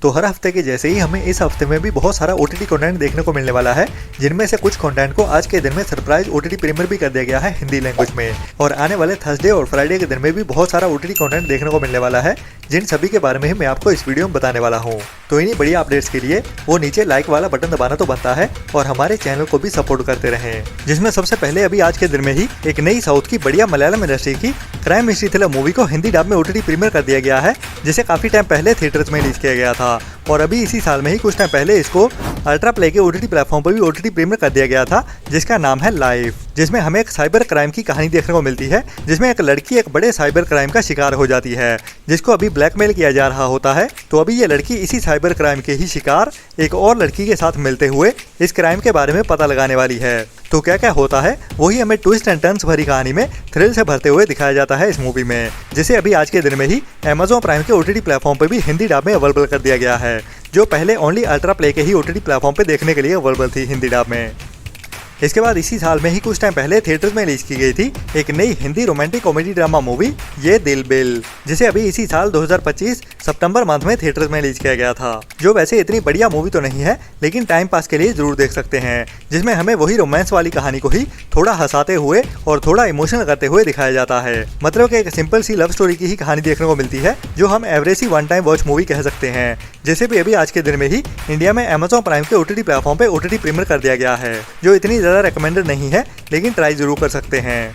तो हर हफ्ते के जैसे ही हमें इस हफ्ते में भी बहुत सारा OTT कंटेंट देखने को मिलने वाला है, जिनमें से कुछ कंटेंट को आज के दिन में सरप्राइज OTT प्रीमियर भी कर दिया गया है हिंदी लैंग्वेज में। और आने वाले थर्सडे और फ्राइडे के दिन में भी बहुत सारा OTT कंटेंट देखने को मिलने वाला है, जिन सभी के बारे में ही मैं आपको इस वीडियो में बताने वाला हूँ। तो इन्हीं बढ़िया अपडेट्स के लिए वो नीचे लाइक वाला बटन दबाना तो बनता है और हमारे चैनल को भी सपोर्ट करते रहें। जिसमें सबसे पहले अभी आज के दिन में ही एक नई साउथ की बढ़िया मलयालम इंडस्ट्री की क्राइम मिस्ट्री थ्रिलर मूवी को हिंदी डब में OTT प्रीमियर कर दिया गया है, जिसे काफी टाइम पहले थिएटर्स में रिलीज किया गया था और अभी इसी साल में ही कुछ टाइम पहले इसको अल्ट्रा प्ले के OTT प्लेटफॉर्म पर भी OTT प्रीमियर कर दिया गया था, जिसका नाम है लाइफ। जिसमें हमें एक साइबर क्राइम की कहानी देखने को मिलती है, जिसमें एक लड़की एक बड़े साइबर क्राइम का शिकार हो जाती है, जिसको अभी ब्लैकमेल किया जा रहा होता है। तो अभी ये लड़की इसी साइबर क्राइम के ही शिकार एक और लड़की के साथ मिलते हुए इस क्राइम के बारे में पता लगाने वाली है। तो क्या क्या होता है वही हमें ट्विस्ट एंड टर्न्स भरी कहानी में थ्रिल से भरते हुए दिखाया जाता है इस मूवी में, जिसे अभी आज के दिन में ही Amazon प्राइम के OTT प्लेटफॉर्म पर भी हिंदी डब में अवेलेबल कर दिया गया है, जो पहले ओनली अल्ट्रा प्ले के ही OTT प्लेटफॉर्म पे देखने के लिए अवेलेबल थी हिंदी डब में। इसके बाद इसी साल में ही कुछ टाइम पहले थिएटर्स में रिलीज की गई थी एक नई Hindi romantic comedy drama movie ये दिल बिल, जिसे अभी इसी साल 2025 सितंबर मंथ में थिएटर्स में रिलीज किया गया था। जो वैसे इतनी बढ़िया मूवी तो नहीं है, लेकिन टाइम पास के लिए जरूर देख सकते हैं, जिसमें हमें वही रोमांस वाली कहानी को ही थोड़ा हंसाते हुए और थोड़ा इमोशनल करते हुए दिखाया जाता है। मतलब कि एक सिंपल सी लव स्टोरी की ही कहानी देखने को मिलती है, जो हम एवरेज सी वन टाइम वॉच मूवी कह सकते हैं, जिसे भी अभी आज के दिन में ही इंडिया में Amazon प्राइम के OTT प्लेटफॉर्म पे OTT प्रीमियर कर दिया गया है, जो इतनी ज्यादा रिकमेंडेड नहीं है, लेकिन ट्राई जरूर कर सकते हैं।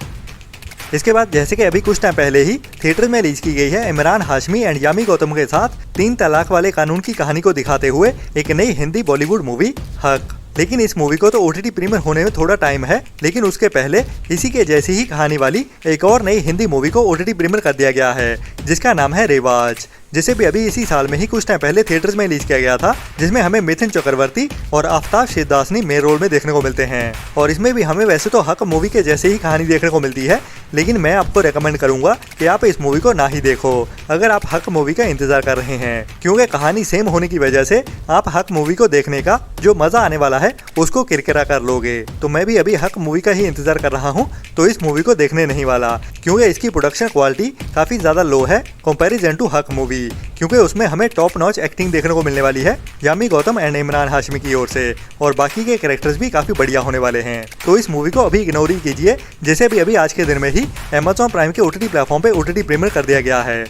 इसके बाद जैसे कि अभी कुछ टाइम पहले ही थिएटर में रिलीज की गई है इमरान हाशमी एंड यामी गौतम के साथ 3 तलाक वाले कानून की कहानी को दिखाते हुए एक नई हिंदी बॉलीवुड मूवी हक। लेकिन इस मूवी को तो OTT प्रीमियर होने में थोड़ा टाइम है, लेकिन उसके पहले इसी के जैसी ही कहानी वाली एक और नई हिंदी मूवी को OTT प्रीमियर कर दिया गया है, जिसका नाम है रिवाज, जिसे भी अभी इसी साल में ही कुछ टाइम पहले थिएटर्स में रिलीज किया गया था, जिसमें हमें मिथुन चक्रवर्ती और आफ्ताब शिवदासनी मेन रोल में देखने को मिलते हैं। और इसमें भी हमें वैसे तो हक मूवी के जैसे ही कहानी देखने को मिलती है, लेकिन मैं आपको रेकमेंड करूंगा कि आप इस मूवी को ना ही देखो अगर आप हक मूवी का इंतजार कर रहे हैं, क्योंकि कहानी सेम होने की वजह से आप हक मूवी को देखने का जो मजा आने वाला है उसको किरकिरा कर लोगे। तो मैं भी अभी हक मूवी का ही इंतजार कर रहा हूँ, तो इस मूवी को देखने नहीं वाला, क्योंकि इसकी प्रोडक्शन क्वालिटी काफी ज्यादा लो है कंपैरिजन टू हक मूवी, क्योंकि उसमें हमें टॉप नॉच एक्टिंग देखने को मिलने वाली है यामी गौतम एंड इमरान हाशमी की ओर से, और बाकी के कैरेक्टर्स भी काफी बढ़िया होने वाले हैं। तो इस मूवी को अभी इग्नोर ही कीजिए, जिसे भी अभी आज के दिन में ही Amazon प्राइम के OTT प्लेटफॉर्म पे OTT प्रीमियर कर दिया गया है।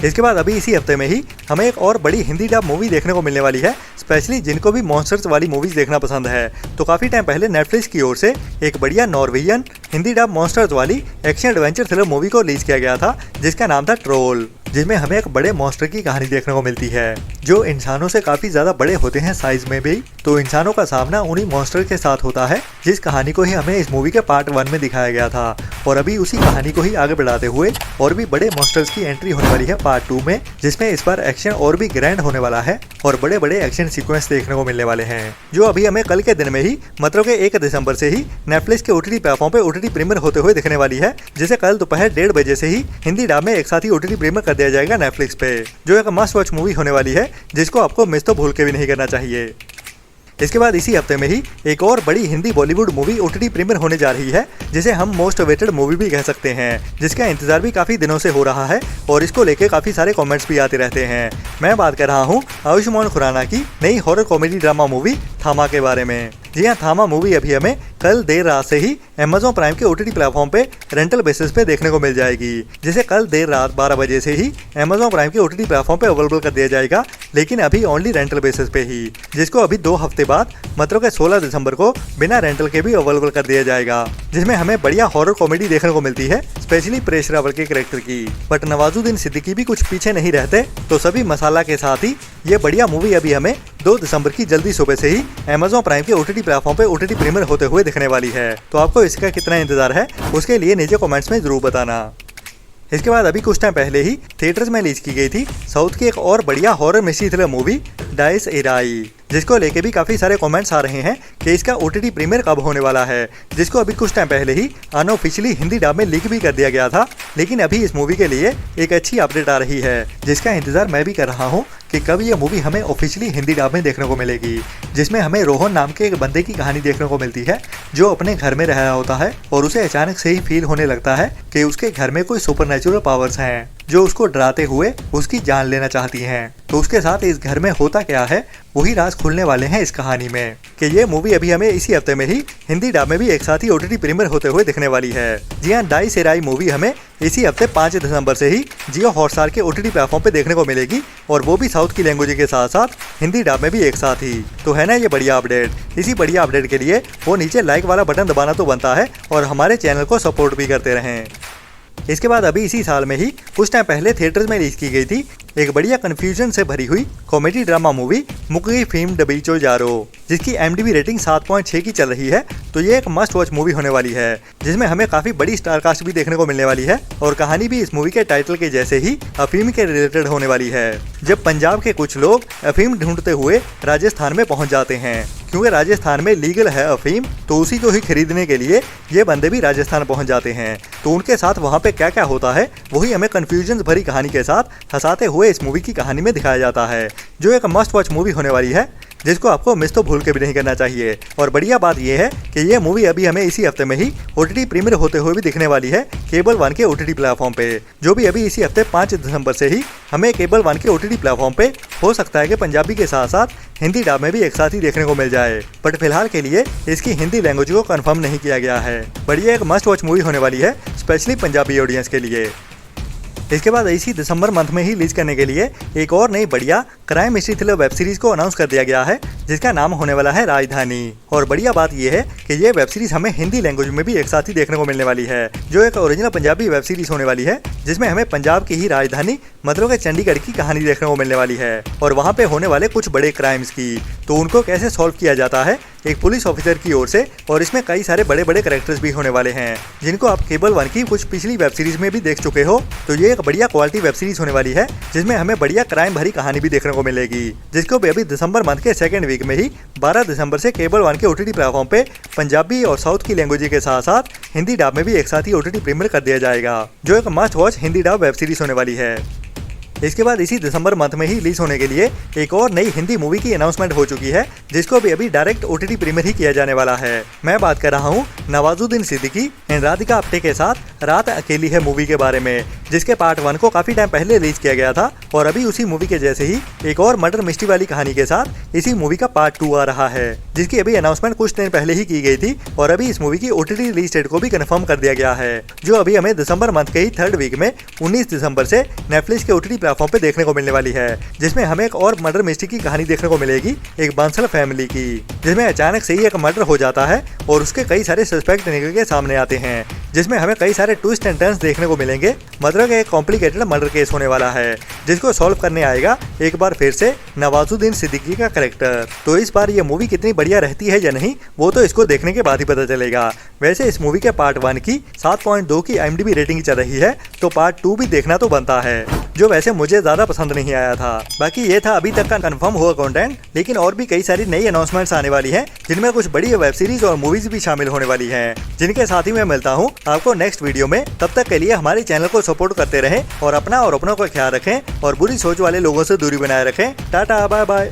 इसके बाद अभी इसी हफ्ते में ही हमें एक और बड़ी हिंदी डब मूवी देखने को मिलने वाली है, स्पेशली जिनको भी मॉन्स्टर्स वाली मूवीज देखना पसंद है। तो काफी टाइम पहले नेटफ्लिक्स की ओर से एक बढ़िया नॉर्वेजियन हिंदी डब मॉन्स्टर्स वाली एक्शन एडवेंचर थ्रिलर मूवी को रिलीज किया गया था, जिसका नाम था ट्रोल, जिसमें हमें एक बड़े मॉन्स्टर की कहानी देखने को मिलती है, जो इंसानों से काफी ज्यादा बड़े होते हैं साइज में भी। तो इंसानों का सामना उन्हीं मॉन्स्टर के साथ होता है, जिस कहानी को ही हमें इस मूवी के पार्ट 1 में दिखाया गया था, और अभी उसी कहानी को ही आगे बढ़ाते हुए और भी बड़े मॉन्स्टर्स की एंट्री होने वाली है पार्ट 2 में, जिसमें इस बार एक्शन और भी ग्रैंड होने वाला है और बड़े बड़े एक्शन सीक्वेंस देखने को मिलने वाले हैं, जो अभी हमें कल के दिन में ही मतलब के 1 दिसंबर से ही नेटफ्लिक्स के OTT प्लेटफॉर्म पे OTT प्रीमियर होते हुए दिखने वाली है, जिसे कल दोपहर 1:30 बजे से ही हिंदी डब में एक साथ ही OTT प्रीमियर कर दिया जाएगा नेटफ्लिक्स पे, जो एक मस्ट वॉच मूवी होने वाली है, जिसको आपको मिस तो भूल के भी नहीं करना चाहिए। इसके बाद इसी हफ्ते में ही एक और बड़ी Hindi Bollywood movie OTT premiere होने जा रही है, जिसे हम मोस्ट अवेटेड मूवी भी कह सकते हैं, जिसका इंतजार भी काफी दिनों से हो रहा है और इसको लेके काफी सारे कमेंट्स भी आते रहते हैं। मैं बात कर रहा हूँ आयुष्मान खुराना की नई हॉरर कॉमेडी ड्रामा मूवी थामा के बारे में। जी हाँ, थामा मूवी अभी हमें कल देर रात से ही Amazon प्राइम के OTT प्लेटफॉर्म पे रेंटल बेसिस पे देखने को मिल जाएगी, जिसे कल देर रात 12 बजे से ही Amazon प्राइम के OTT प्लेटफॉर्म पे अवेलेबल कर दिया जाएगा, लेकिन अभी ओनली रेंटल बेसिस पे ही, जिसको अभी 2 हफ्ते बाद मतलब के 16 दिसंबर को बिना रेंटल के भी अवेलेबल कर दिया जाएगा, जिसमें हमें बढ़िया हॉरर कॉमेडी देखने को मिलती है, स्पेशली परेश रावल के कैरेक्टर की। बट नवाजुद्दीन सिद्दीकी भी कुछ पीछे नहीं रहते, तो सभी मसाला के साथ ही ये बढ़िया मूवी अभी हमें 2 दिसंबर की जल्दी सुबह से ही Amazon प्राइम के OTT प्लेटफॉर्म पे OTT प्रीमियर होते हुए दिखने वाली है। तो आपको इसका कितना इंतजार है उसके लिए नीचे कमेंट्स में जरूर बताना। इसके बाद अभी कुछ टाइम पहले ही थिएटर्स में रिलीज की गई थी साउथ की एक और बढ़िया horror mystery thriller movie dice Irai, जिसको लेके भी काफी सारे कमेंट्स आ रहे हैं कि इसका OTT प्रीमियर कब होने वाला है, जिसको अभी कुछ टाइम पहले ही अनऑफिशियली हिंदी डब में लीक भी कर दिया गया था। लेकिन अभी इस मूवी के लिए एक अच्छी अपडेट आ रही है, जिसका इंतजार मैं भी कर रहा हूँ कि कब ये मूवी हमें ऑफिशियली हिंदी डब में देखने को मिलेगी, जिसमें हमें रोहन नाम के एक बंदे की कहानी देखने को मिलती है, जो अपने घर में रह रहा होता है और उसे अचानक से ही फील होने लगता है कि उसके घर में कोई सुपरनैचुरल पावर्स हैं। जो उसको डराते हुए उसकी जान लेना चाहती हैं। तो उसके साथ इस घर में होता क्या है, वही राज खुलने वाले हैं इस कहानी में कि ये मूवी अभी हमें इसी हफ्ते में ही हिंदी डब में भी एक साथ ही OTT प्रीमियर होते हुए दिखने वाली है। जी हाँ, दाई सेराई मूवी हमें इसी हफ्ते 5 दिसंबर से ही जियो हॉटस्टार के OTT प्लेटफॉर्म पे देखने को मिलेगी, और वो भी साउथ की लैंग्वेज के साथ साथ हिंदी डब में भी एक साथ ही। तो है ना ये बढ़िया अपडेट। इसी बढ़िया अपडेट के लिए वो नीचे लाइक वाला बटन दबाना तो बनता है, और हमारे चैनल को सपोर्ट भी करते रहें। इसके बाद अभी इसी साल में ही कुछ टाइम पहले थिएटर्स में रिलीज की गई थी एक बढ़िया कंफ्यूजन से भरी हुई कॉमेडी ड्रामा मूवी मुकगी फिल्म डबीचो जारो, जिसकी IMDb रेटिंग 7.6 की चल रही है। तो ये एक मस्ट वॉच मूवी होने वाली है, जिसमें हमें काफी बड़ी स्टार कास्ट भी देखने को मिलने वाली है, और कहानी भी इस मूवी के टाइटल के जैसे ही अफीम के रिलेटेड होने वाली है। जब पंजाब के कुछ लोग अफीम ढूंढते हुए राजस्थान में पहुंच जाते हैं, क्योंकि राजस्थान में लीगल है अफीम, तो उसी को ही खरीदने के लिए ये बंदे भी राजस्थान पहुंच जाते हैं। तो उनके साथ वहाँ पे क्या क्या होता है, वही हमें कंफ्यूजन भरी कहानी के साथ हंसाते हुए इस मूवी की कहानी में दिखाया जाता है, जो एक मस्ट वॉच मूवी होने वाली है, जिसको आपको मिस तो भूल के भी नहीं करना चाहिए। और बढ़िया बात यह है कि ये मूवी अभी हमें इसी हफ्ते में ही OTT प्रीमियर होते हुए भी दिखने वाली है केबल वन के OTT प्लेटफॉर्म पे, जो भी अभी इसी हफ्ते 5 दिसंबर से ही हमें केबल वन के OTT प्लेटफॉर्म पे हो सकता है कि पंजाबी के साथ साथ हिंदी डब में भी एक साथ ही देखने को मिल जाए। बट फिलहाल के लिए इसकी हिंदी लैंग्वेज को कंफर्म नहीं किया गया है। बढ़िया एक मस्ट वॉच मूवी होने वाली है, स्पेशली पंजाबी ऑडियंस के लिए। इसके बाद इसी दिसंबर मंथ में ही रिलीज करने के लिए एक और नई बढ़िया crime mystery thriller web series को अनाउंस कर दिया गया है, जिसका नाम होने वाला है राजधानी। और बढ़िया बात यह है कि ये वेब सीरीज हमें हिंदी लैंग्वेज में भी एक साथ ही देखने को मिलने वाली है, जो एक ओरिजिनल पंजाबी वेब सीरीज होने वाली है, जिसमें हमें पंजाब की ही राजधानी मतलब के चंडीगढ़ की कहानी देखने को मिलने वाली है, और वहाँ पे होने वाले कुछ बड़े क्राइम्स की, तो उनको कैसे सॉल्व किया जाता है एक पुलिस ऑफिसर की ओर से। और इसमें कई सारे बड़े बड़े कैरेक्टर्स भी होने वाले हैं, जिनको आप केबल वन की कुछ पिछली वेब सीरीज में भी देख चुके हो। तो ये एक बढ़िया क्वालिटी वेब सीरीज होने वाली है, जिसमें हमें बढ़िया क्राइम भरी कहानी भी देखने को मिलेगी, जिसको भी अभी दिसंबर मंथ के सेकंड वीक में ही 12 दिसंबर से केबल वन के OTT प्लेटफॉर्म पे पंजाबी और साउथ की लैंग्वेज के साथ साथ हिंदी डब में भी एक साथ ही OTT प्रीमियर कर दिया जाएगा, जो एक must watch Hindi dub web series होने वाली है। इसके बाद इसी दिसंबर मंथ में ही रिलीज होने के लिए एक और नई हिंदी मूवी की अनाउंसमेंट हो चुकी है, जिसको भी अभी डायरेक्ट OTT प्रीमियर ही किया जाने वाला है। मैं बात कर रहा हूँ नवाजुद्दीन सिद्दीकी एंड राधिका आप्टे के साथ रात अकेली है मूवी के बारे में, जिसके पार्ट 1 को काफी टाइम पहले रिलीज किया गया था, और अभी उसी मूवी के जैसे ही एक और मर्डर मिस्ट्री वाली कहानी के साथ इसी मूवी का पार्ट 2 आ रहा है, जिसकी अभी अनाउंसमेंट कुछ दिन पहले ही की गई थी, और अभी इस मूवी की OTT रिलीज डेट को भी कंफर्म कर दिया गया है, जो अभी हमें दिसंबर मंथ के ही थर्ड वीक में 19 दिसंबर से नेटफ्लिक्स के OTT प्लेटफॉर्म पे देखने को मिलने वाली है, जिसमें हमें एक और मर्डर मिस्ट्री की कहानी देखने को मिलेगी एक बांसल फैमिली की, जिसमें अचानक से ही एक मर्डर हो जाता है और उसके कई सारे सस्पेक्ट निकल के सामने आते हैं, जिसमें हमें कई सारे ट्विस्ट एंड टर्न्स देखने को मिलेंगे। मतलब एक कॉम्प्लिकेटेड मर्डर केस होने वाला है, जिसको सॉल्व करने आएगा एक बार फिर से नवाजुद्दीन सिद्दीकी का कैरेक्टर। तो इस बार ये मूवी कितनी बढ़िया रहती है या नहीं, वो तो इसको देखने के बाद ही पता चलेगा। वैसे इस मूवी के पार्ट 1 की 7.2 की IMDb रेटिंग चल रही है, तो पार्ट 2 भी देखना तो बनता है, जो वैसे मुझे ज्यादा पसंद नहीं आया था। बाकी ये था अभी तक का कंफर्म हुआ कंटेंट, लेकिन और भी कई सारी नई अनाउंसमेंट्स आने वाली हैं, जिनमें कुछ बड़ी वेब सीरीज और मूवीज भी शामिल होने वाली हैं, जिनके साथ ही मैं मिलता हूँ आपको नेक्स्ट वीडियो में। तब तक के लिए हमारे चैनल को सपोर्ट करते रहें, और अपना और अपनों का ख्याल रखें, और बुरी सोच वाले लोगों से दूरी बनाए रखें। Tata, bye bye.